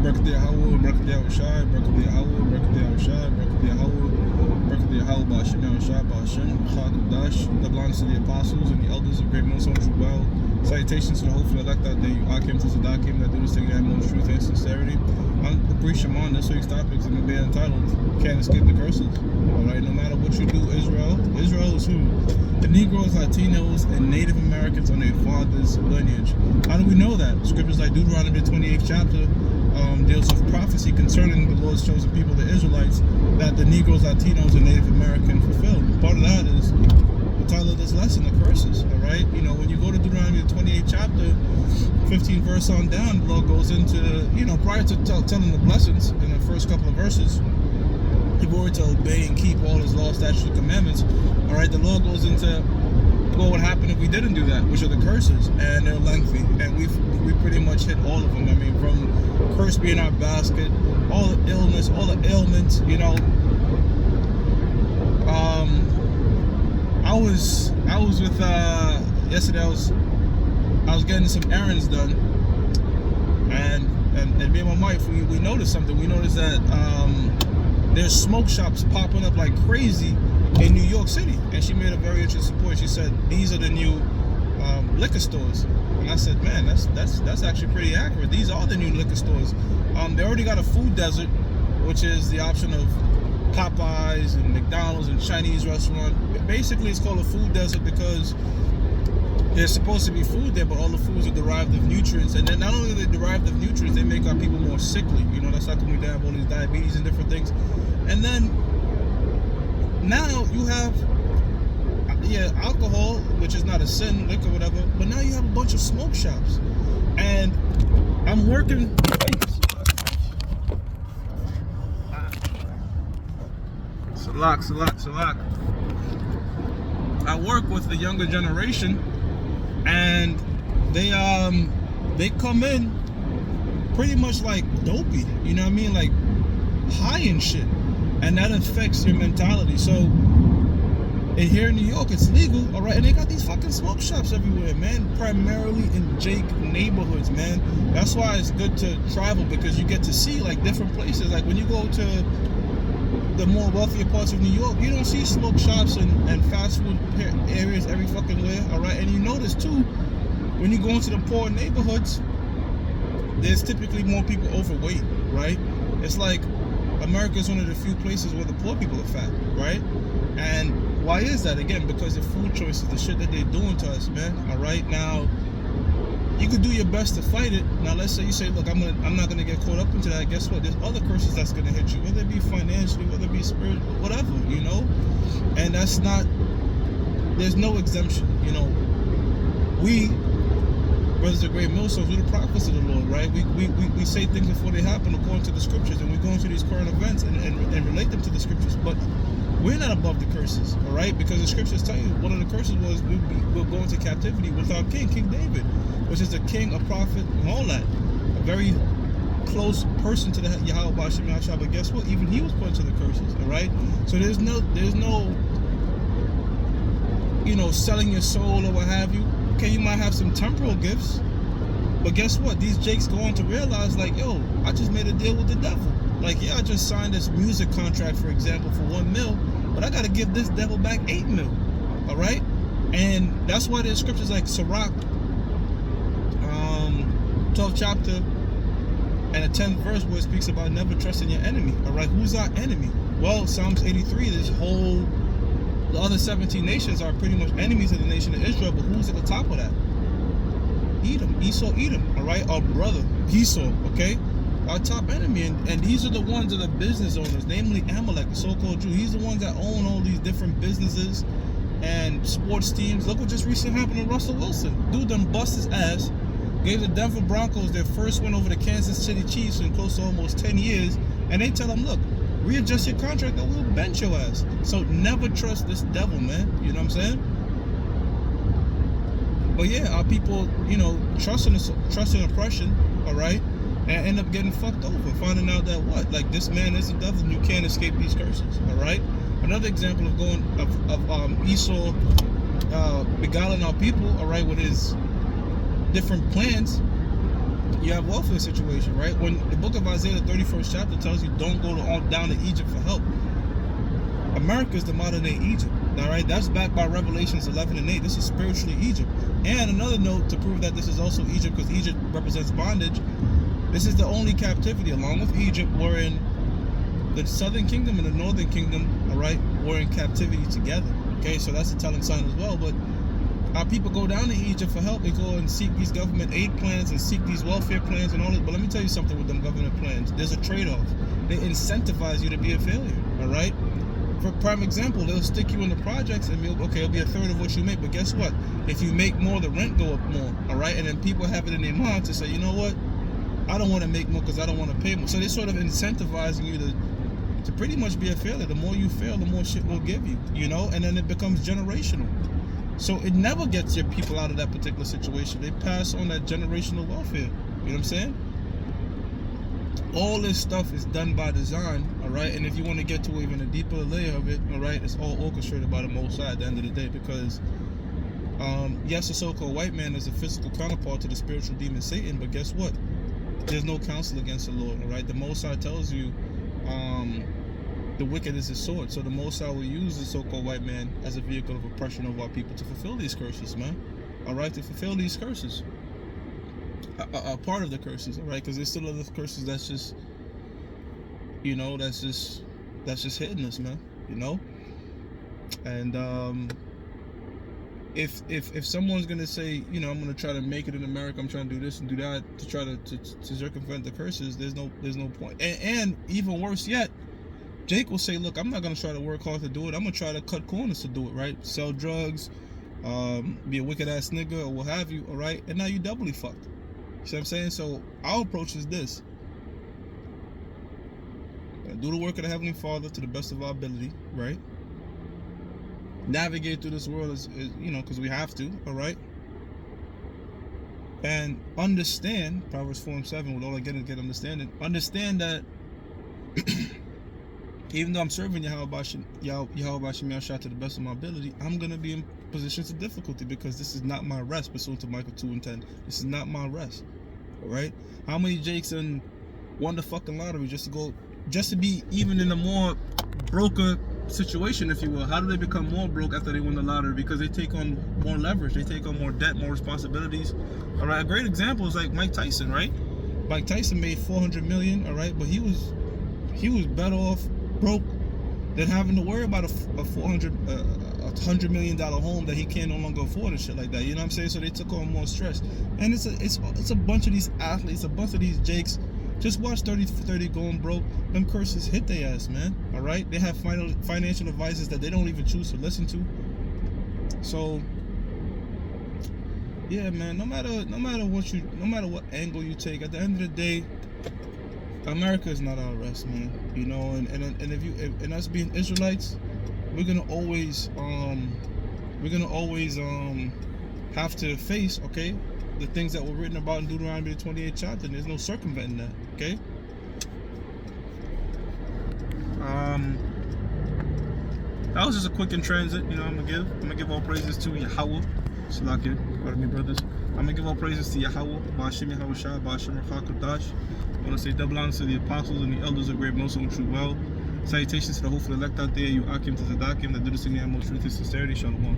Barakati Yahweh, Barakati Yahushai, Barakati Yahweh, Barakati Yahushai, Barakati Yahweh, Barakati Yahweh, Ba'ashem Yahushai, Ba'ashem, Chadash, the belongs to the apostles and the elders of great Muslim true well. Salutations to the hopeful elect out there, you Akim to Sadakim that do this thing that most truth and sincerity. I'm the priest Shimon. This week's topic is going to be entitled, Can't Escape the Curses. Alright, no matter what you do, Israel is who? The Negroes, Latinos, and Native Americans on their father's lineage. How do we know that? Scriptures like Deuteronomy 28th chapter deals with prophecy concerning the Lord's chosen people, the Israelites, that the Negroes, Latinos, and Native Americans fulfill. Part of that is the title of this lesson, the curses. Alright, you know, when you go to Deuteronomy 28th chapter, 15th verse on down, the Lord goes into, prior to telling the blessings in the first couple of verses, people were to obey and keep all his law, statutes, and commandments. All right, the Lord goes into what would happen if we didn't do that, which are the curses, and they're lengthy, and we pretty much hit all of them. I mean, from curse being our basket, all the illness, all the ailments. I was with yesterday. I was getting some errands done, and me and my wife, we noticed something. We noticed that there's smoke shops popping up like crazy in New York City, and she made a very interesting point. She said these are the new liquor stores, and I said, man, that's actually pretty accurate. These are the new liquor stores. They already got a food desert, which is the option of Popeyes and McDonald's and Chinese restaurant. Basically, it's called a food desert because there's supposed to be food there, but all the foods are derived of nutrients. And then not only are they derived of nutrients, they make our people more sickly. That's how come we have all these diabetes and different things. And then now you have, alcohol, which is not a sin, liquor, whatever. But now you have a bunch of smoke shops. And I'm working. Salak. I work with the younger generation, and they come in pretty much like dopey, you know what I mean, like high and shit, and that affects your mentality. So and here in New York it's legal, all right, and they got these fucking smoke shops everywhere, man, primarily in Jake neighborhoods, man. That's why it's good to travel, because you get to see like different places. Like when you go to the more wealthier parts of New York, you don't see smoke shops and fast food areas every fucking where, all right? And you notice too, when you go into the poor neighborhoods, there's typically more people overweight, right? It's like America is one of the few places where the poor people are fat, right? And why is that? Again, because of food choices, the shit that they're doing to us, man, all right? Now, you could do your best to fight it. Now, let's say you say, look, I'm not gonna get caught up into that. Guess what? There's other curses that's gonna hit you, whether it be financially, whether it be spiritual, whatever, And that's not. There's no exemption, We, brothers of great millstones, we're the prophets of the Lord, right? We say things before they happen according to the scriptures, and we go into these current events and relate them to the scriptures. But we're not above the curses, all right? Because the scriptures tell you one of the curses was we'll go into captivity with our king, King David, which is a king, a prophet, and all that. A very close person to the Yahweh Ba'ashem Yahushua. But guess what? Even he was put into the curses, all right? So there's no selling your soul or what have you. Okay, you might have some temporal gifts, but guess what? These jakes go on to realize, like, yo, I just made a deal with the devil. Like, yeah, I just signed this music contract, for example, for $1 million, but I got to give this devil back $8 million. All right, and that's why there's scriptures like Sirach, 12th chapter and the 10th verse, where it speaks about never trusting your enemy. All right, who's our enemy? Well, Psalms 83, the other 17 nations are pretty much enemies of the nation of Israel, but who's at the top of that? Edom, all right, our brother Esau, okay, our top enemy, and these are the ones that are business owners, namely Amalek, the so-called Jew. He's the ones that own all these different businesses and sports teams. Look what just recently happened to Russell Wilson. Dude done bust his ass, gave the Denver Broncos their first win over the Kansas City Chiefs in close to almost 10 years, and they tell him, look, readjust your contract or we'll bench your ass. So never trust this devil, man. You know what I'm saying? But yeah, our people, trust in oppression, all right, and end up getting fucked over, finding out that what, like, this man is the devil and you can't escape these curses, all right. Another example of Esau beguiling our people, all right, with his different plans. you have welfare situation, right? When the book of Isaiah, the 31st chapter, tells you don't go down to Egypt for help. America is the modern day Egypt. All right, that's backed by Revelations 11 and 8. This is spiritually Egypt. And another note to prove that this is also Egypt, because Egypt represents bondage. This is the only captivity, along with Egypt, wherein the southern kingdom and the northern kingdom, all right, were in captivity together. Okay, so that's a telling sign as well. But our people go down to Egypt for help. They go and seek these government aid plans and seek these welfare plans and all this. But let me tell you something with them government plans. There's a trade-off. They incentivize you to be a failure. All right. For prime example, they'll stick you in the projects and be okay. It'll be a third of what you make. But guess what? If you make more, the rent go up more. All right. And then people have it in their mind to say, you know what? I don't want to make more because I don't want to pay more. So they're sort of incentivizing you to pretty much be a failure. The more you fail, the more shit will give you. You know, and then it becomes generational. So it never gets your people out of that particular situation. They pass on that generational welfare. You know what I'm saying? All this stuff is done by design, all right? And if you want to get to even a deeper layer of it, all right, it's all orchestrated by the Most High at the end of the day, because yes, the so-called white man is a physical counterpart to the spiritual demon Satan, but guess what? There's no counsel against the Lord, all right? The Most High tells you the wicked is his sword. So the Most High will use the so-called white man as a vehicle of oppression of our people to fulfill these curses, man. All right, to fulfill these curses. A part of the curses, all right, because there's still other curses that's just, you know, that's just hitting us, man. You know, and if someone's gonna say, you know, I'm gonna try to make it in America, I'm trying to do this and do that to try to circumvent the curses, there's no point. And even worse yet, Jake will say, look, I'm not going to try to work hard to do it. I'm going to try to cut corners to do it, right? Sell drugs, be a wicked-ass nigga or what have you, all right? And now you doubly fucked. You see what I'm saying? So our approach is this. Do the work of the Heavenly Father to the best of our ability, right? Navigate through this world, is you know, because we have to, all right? And understand, Proverbs 4:7, with all I get understand that even though I'm serving Yahweh Shah to the best of my ability, I'm going to be in positions of difficulty because this is not my rest, pursuant to Micah 2:10. This is not my rest. All right? How many Jakes won the fucking lottery just to be even in a more broker situation, if you will? How do they become more broke after they win the lottery? Because they take on more leverage. They take on more debt, more responsibilities. All right? A great example is like Mike Tyson, right? Mike Tyson made $400 million, all right? But he was better off broke than having to worry about a $100 million home that he can't no longer afford and shit like that. You know what I'm saying? So they took on more stress. And it's a bunch of these athletes, a bunch of these Jakes. Just watch 30 for 30 going broke. Them curses hit their ass, man. All right? They have financial advisors that they don't even choose to listen to. So yeah, man, no matter what angle you take, at the end of the day, America is not our rest, man. You know, and us being Israelites, we're gonna always have to face, okay, the things that were written about in Deuteronomy 28th chapter. And there's no circumventing that, okay? That was just a quick in transit. You know, I'm gonna give all praises to Yahweh. Shalaki, pardon me, brothers. I'm gonna give all praises to Yahweh, Ba'ashim Yahweh Shah, Ba'ashim Rachakadash. I want to say double honors to the apostles and the elders of great most and true well. Salutations to the hopeful elect out there, you Akim to Zadakim, that do this in the most truth and sincerity. Shalom.